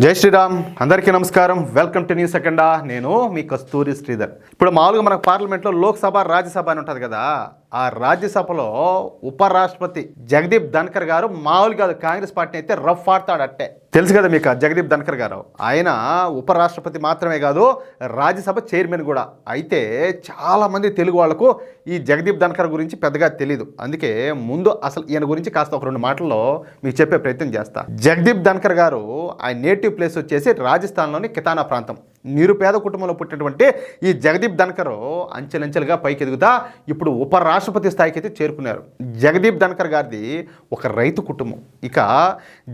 జై శ్రీరామ్. అందరికీ నమస్కారం. వెల్కమ్ టు న్యూస్ అఖండ. నేను మీ కస్తూరి శ్రీధర్. ఇప్పుడు మామూలుగా మనకు పార్లమెంట్లో లోక్సభ రాజ్యసభ అని ఉంటుంది కదా. ఆ రాజ్యసభలో ఉపరాష్ట్రపతి జగదీప్ ధన్కర్ గారు మామూలు కాదు, కాంగ్రెస్ పార్టీని అయితే రఫ్ ఆడతాడు అట్టే. తెలుసు కదా మీకు జగదీప్ ధన్కర్ గారు. ఆయన ఉపరాష్ట్రపతి మాత్రమే కాదు, రాజ్యసభ చైర్మన్ కూడా. అయితే చాలామంది తెలుగు వాళ్లకు ఈ జగదీప్ ధన్కర్ గురించి పెద్దగా తెలియదు. అందుకే ముందు అసలు ఈయన గురించి కాస్త ఒక రెండు మాటల్లో మీకు చెప్పే ప్రయత్నం చేస్తా. జగదీప్ ధన్కర్ గారు ఆయన నేటివ్ ప్లేస్ వచ్చేసి రాజస్థాన్లోని కితానా ప్రాంతం. నిరుపేద కుటుంబంలో పుట్టినటువంటి ఈ జగదీప్ ధన్కర్ అంచెలంచెలుగా పైకి ఎదుగుతా ఇప్పుడు ఉపరాష్ట్రపతి స్థాయికి అయితే చేరుకున్నారు. జగదీప్ ధన్కర్ గారిది ఒక రైతు కుటుంబం. ఇక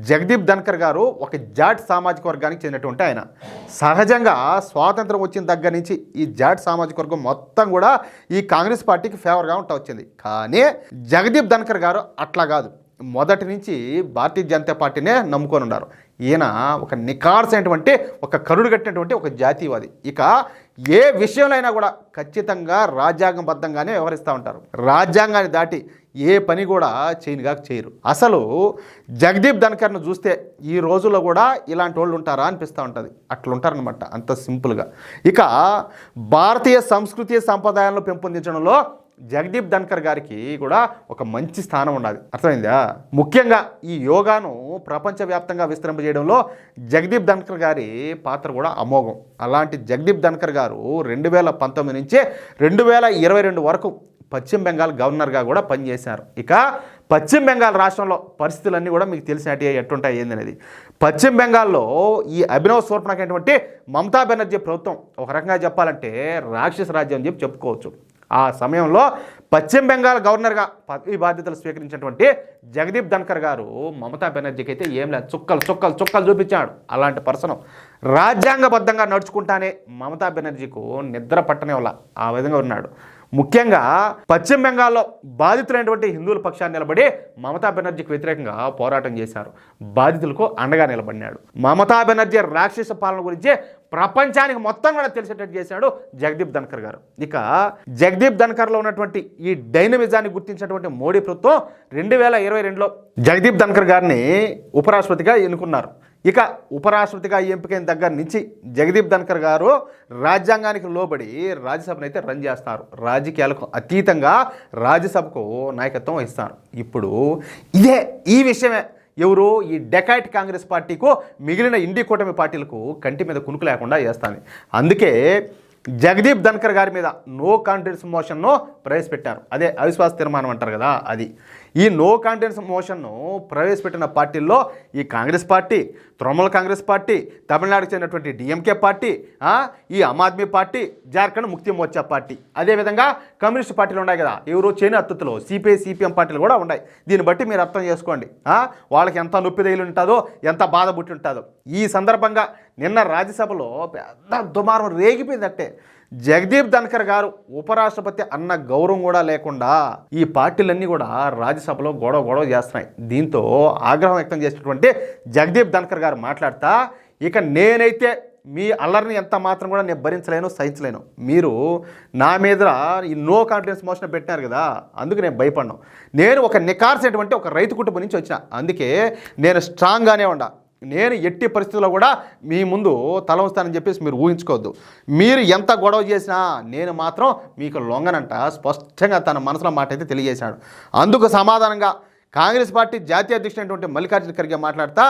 జగదీప్ ధన్కర్ గారు ఒక జాట్ సామాజిక వర్గానికి చెందినటువంటి ఆయన. సహజంగా స్వాతంత్రం వచ్చిన దగ్గర నుంచి ఈ జాట్ సామాజిక వర్గం మొత్తం కూడా ఈ కాంగ్రెస్ పార్టీకి ఫేవర్గా ఉంటా వచ్చింది. కానీ జగదీప్ ధన్కర్ గారు అట్లా కాదు. మొదటి నుంచి భారతీయ జనతా పార్టీనే నమ్ముకొని ఉన్నారు. ఈయన ఒక నికార్సైనటువంటి ఒక కరుడు కట్టినటువంటి ఒక జాతీయవాది. ఇక ఏ విషయంలో అయినా కూడా ఖచ్చితంగా రాజ్యాంగబద్ధంగానే వ్యవహరిస్తూ ఉంటారు. రాజ్యాంగాన్ని దాటి ఏ పని కూడా చేయరు. అసలు జగదీప్ ధన్కర్ను చూస్తే ఈ రోజుల్లో కూడా ఇలాంటి వాళ్ళు ఉంటారా అనిపిస్తూ ఉంటుంది. అట్లుంటారనమాట, అంత సింపుల్గా. ఇక భారతీయ సంస్కృతి సంప్రదాయాలను పెంపొందించడంలో జగదీప్ ధన్కర్ గారికి కూడా ఒక మంచి స్థానం ఉన్నది. అర్థమైందా? ముఖ్యంగా ఈ యోగాను ప్రపంచవ్యాప్తంగా విస్తరింపజేయడంలో జగదీప్ ధన్కర్ గారి పాత్ర కూడా అమోఘం. అలాంటి జగదీప్ ధన్కర్ గారు 2019 నుంచి 2022 వరకు పశ్చిమ బెంగాల్ గవర్నర్గా కూడా పనిచేశారు. ఇక పశ్చిమ బెంగాల్ రాష్ట్రంలో పరిస్థితులన్నీ కూడా మీకు తెలిసినట్టు ఎట్టుంటాయి ఏందనేది. పశ్చిమ బెంగాల్లో ఈ అభినవ్ శూర్పణఖైనటువంటి మమతా బెనర్జీ ప్రభుత్వం ఒక రకంగా చెప్పాలంటే రాక్షస రాజ్యం అని చెప్పుకోవచ్చు. ఆ సమయంలో పశ్చిమ బెంగాల్ గవర్నర్గా పదవి బాధ్యతలు స్వీకరించినటువంటి జగదీప్ ధన్కర్ గారు మమతా బెనర్జీకి అయితే ఏం లేదు, చుక్కలు చూపించాడు. అలాంటి పర్సన్ రాజ్యాంగబద్ధంగా నడుచుకుంటానే మమతా బెనర్జీకు నిద్ర పట్టనే వల్ల ఆ విధంగా ఉన్నాడు. ముఖ్యంగా పశ్చిమ బెంగాల్లో బాధితులైనటువంటి హిందువుల పక్షాన్ని నిలబడి మమతా బెనర్జీకి వ్యతిరేకంగా పోరాటం చేశారు. బాధితులకు అండగా నిలబడినాడు. మమతా బెనర్జీ రాక్షస పాలన గురించి ప్రపంచానికి మొత్తం కూడా తెలిసేటట్టు చేశాడు జగదీప్ ధన్కర్ గారు. ఇక జగదీప్ ధన్కర్లో ఉన్నటువంటి ఈ డైనమిజాన్ని గుర్తించినటువంటి మోడీ ప్రభుత్వం 2022లో జగదీప్ ధన్కర్ గారిని ఉపరాష్ట్రపతిగా ఎన్నుకున్నారు. ఇక ఉపరాష్ట్రపతిగా ఎంపికైన దగ్గర నుంచి జగదీప్ ధన్కర్ గారు రాజ్యాంగానికి లోబడి రాజ్యసభను అయితే రన్ చేస్తారు. రాజకీయాలకు అతీతంగా రాజ్యసభకు నాయకత్వం వహిస్తారు. ఇప్పుడు ఈ విషయమే ఎవరు ఈ డెకాయిట్ కాంగ్రెస్ పార్టీకు మిగిలిన ఇండి కూటమి పార్టీలకు కంటి మీద కునుకు లేకుండా చేస్తాను. అందుకే జగదీప్ ధన్కర్ గారి మీద నో కాన్ఫిడెన్స్ మోషన్ను ప్రవేశపెట్టారు. అదే అవిశ్వాస తీర్మానం అంటారు కదా, అది. ఈ నో కాన్ఫిడెన్స్ మోషన్ను ప్రవేశపెట్టిన పార్టీల్లో ఈ కాంగ్రెస్ పార్టీ, తృణమూల్ కాంగ్రెస్ పార్టీ, తమిళనాడుకు చెందినటువంటి డిఎంకే పార్టీ, ఈ ఆమ్ ఆద్మీ పార్టీ, జార్ఖండ్ ముక్తి మోర్చా పార్టీ, అదేవిధంగా కమ్యూనిస్ట్ పార్టీలు ఉన్నాయి కదా, ఎవరు చేని అత్తులో సిపిఐ సిపిఎం పార్టీలు కూడా ఉన్నాయి. దీన్ని బట్టి మీరు అర్థం చేసుకోండి వాళ్ళకి ఎంత నొప్పి తగిలి ఉంటుందో, ఎంత బాధ పుట్టి ఉంటుందో. ఈ సందర్భంగా నిన్న రాజ్యసభలో పెద్ద దుమారం రేగిపోయిందట్టే. జగదీప్ ధన్కర్ గారు ఉపరాష్ట్రపతి అన్న గౌరవం కూడా లేకుండా ఈ పార్టీలన్నీ కూడా రాజ్యసభలో గొడవ చేస్తున్నాయి. దీంతో ఆగ్రహం వ్యక్తం చేసినటువంటి జగదీప్ ధన్కర్ గారు మాట్లాడుతా, ఇక నేనైతే మీ అల్లరిని ఎంత మాత్రం కూడా నేను భరించలేను, సహించలేను. మీరు నా మీద ఈ నో కాన్ఫిడెన్స్ మోషన్ పెట్టినారు కదా, అందుకు నేను భయపడ్డాను. నేను ఒక నికార్సైనటువంటి ఒక రైతు కుటుంబం నుంచి వచ్చిన, అందుకే నేను స్ట్రాంగ్గానే ఉండా. నేను ఎట్టి పరిస్థితుల్లో కూడా మీ ముందు తల ఉంచుతానని చెప్పేసి మీరు ఊహించుకోవద్దు. మీరు ఎంత గొడవ చేసినా నేను మాత్రం మీకు లొంగనంట స్పష్టంగా తన మనసులో మాట అయితే తెలియజేశాడు. అందుకు సమాధానంగా కాంగ్రెస్ పార్టీ జాతీయ అధ్యక్షుడైనటువంటి మల్లికార్జున ఖర్గే మాట్లాడుతా,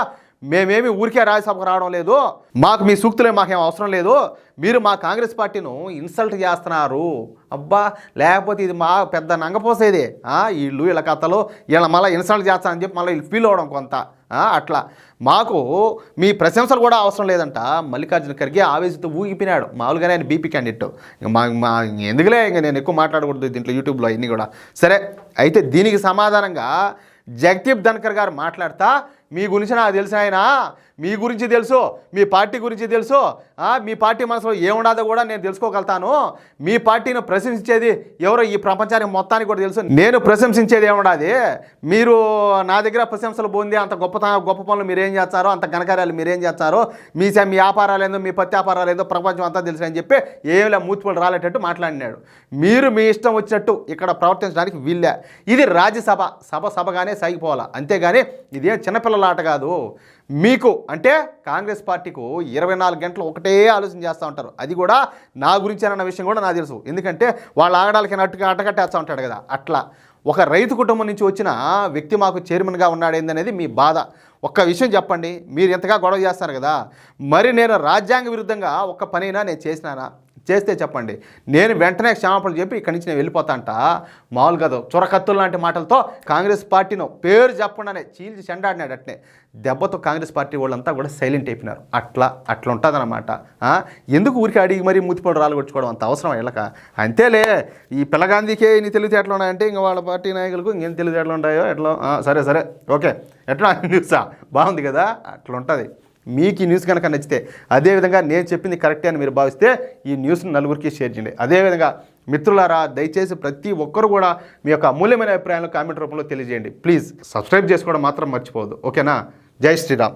మేమేమి ఊరికే రాజ్యసభకు రావడం లేదు, మాకు మీ సూక్తులే మాకేం అవసరం లేదు, మీరు మా కాంగ్రెస్ పార్టీను ఇన్సల్ట్ చేస్తున్నారు. అబ్బా, లేకపోతే ఇది మా పెద్ద నంగపోసేది, వీళ్ళు వీళ్ళ కథలు వీళ్ళ మళ్ళీ ఇన్సల్ట్ చేస్తానని చెప్పి మళ్ళీ వీళ్ళు ఫీల్ అవ్వడం కొంత అట్లా. మాకు మీ ప్రశంసలు కూడా అవసరం లేదంట. మల్లికార్జున ఖర్గే ఆవేశంతో ఊగిపోయినాడు. మామూలుగానే ఆయన బీపీ క్యాండిడేట్. మా ఎందుకులే ఇంకా నేను ఎక్కువ మాట్లాడకూడదు దీంట్లో యూట్యూబ్లో అన్నీ కూడా. సరే, అయితే దీనికి సమాధానంగా జగదీప్ ధన్కర్ గారు మాట్లాడతా, మీ గురించి నాకు తెలిసిన ఆయన, మీ గురించి తెలుసు, మీ పార్టీ గురించి తెలుసు, మీ పార్టీ మనసులో ఏముండదో కూడా నేను తెలుసుకోగలుగుతాను. మీ పార్టీని ప్రశంసించేది ఎవరో ఈ ప్రపంచానికి మొత్తానికి కూడా తెలుసు. నేను ప్రశంసించేది ఏముండదు. మీరు నా దగ్గర ప్రశంసలు పొంది అంత గొప్ప పనులు మీరేం చేస్తారో, అంత ఘనకార్యాలు మీరేం చేస్తారో, మీ వ్యాపారాలు ఏందో, మీ వ్యాపారాలు ఏందో ప్రపంచం అంతా తెలుసు అని చెప్పి ఏమిలా మూతిపళ్ళు రాలేటట్టు మాట్లాడినాడు. మీరు మీ ఇష్టం వచ్చినట్టు ఇక్కడ ప్రవర్తించడానికి వీళ్ళే. ఇది రాజ్యసభ, సభగానే సాగిపోవాలా, అంతేగాని ఇదేం చిన్నపిల్లల ఆట కాదు. మీకు అంటే కాంగ్రెస్ పార్టీకు 24 గంటలు ఒకటే ఆలోచన చేస్తూ ఉంటారు. అది కూడా నా గురించి అన్న విషయం కూడా నాకు తెలుసు. ఎందుకంటే వాళ్ళు ఆగడాలకి నట్టుగా అట్టకట్టేస్తూ ఉంటాడు కదా. అట్లా ఒక రైతు కుటుంబం నుంచి వచ్చిన వ్యక్తి మాకు చైర్మన్గా ఉన్నాడేందనేది మీ బాధ. ఒక్క విషయం చెప్పండి, మీరు ఎంతగా గొడవ చేస్తారు కదా, మరి నేను రాజ్యాంగ విరుద్ధంగా ఒక్క పనైనా నేను చేసినానా? చేస్తే చెప్పండి, నేను వెంటనే క్షమాపణలు చెప్పి ఇక్కడి నుంచి నేను వెళ్ళిపోతాంట. మామూలు కదా చురకత్తులు లాంటి మాటలతో కాంగ్రెస్ పార్టీను పేరు చెప్పకుండానే చీల్చి చెండాడినాడు. అట్నే దెబ్బతో కాంగ్రెస్ పార్టీ వాళ్ళంతా కూడా సైలెంట్ అయిపోయినారు. అట్లా ఉంటుందన్నమాట. ఎందుకు ఊరికి అడిగి మరీ మూతిపోడు రాళ్ళు కొట్టుకోవడం అంత అవసరం వెళ్ళక? అంతేలే, ఈ పిల్లగాంధీకే ఇన్ని తెలివితేటలు ఉన్నాయంటే ఇంకా వాళ్ళ పార్టీ నాయకులకు ఇంకేం తెలివితేటలు ఉంటాయో ఎట్లా? సరే ఓకే, ఎట్లా న్యూసా బాగుంది కదా, అట్లా ఉంటుంది. మీకు ఈ న్యూస్ కనుక నచ్చితే, అదేవిధంగా నేను చెప్పింది కరెక్టే అని మీరు భావిస్తే ఈ న్యూస్ని నలుగురికి షేర్ చేయండి. అదేవిధంగా మిత్రులారా, దయచేసి ప్రతి ఒక్కరు కూడా మీ యొక్క అమూల్యమైన అభిప్రాయాలను కామెంట్ రూపంలో తెలియజేయండి. ప్లీజ్ సబ్స్క్రైబ్ చేసుకోవడం మాత్రం మర్చిపోవద్దు. ఓకేనా? జై శ్రీరామ్.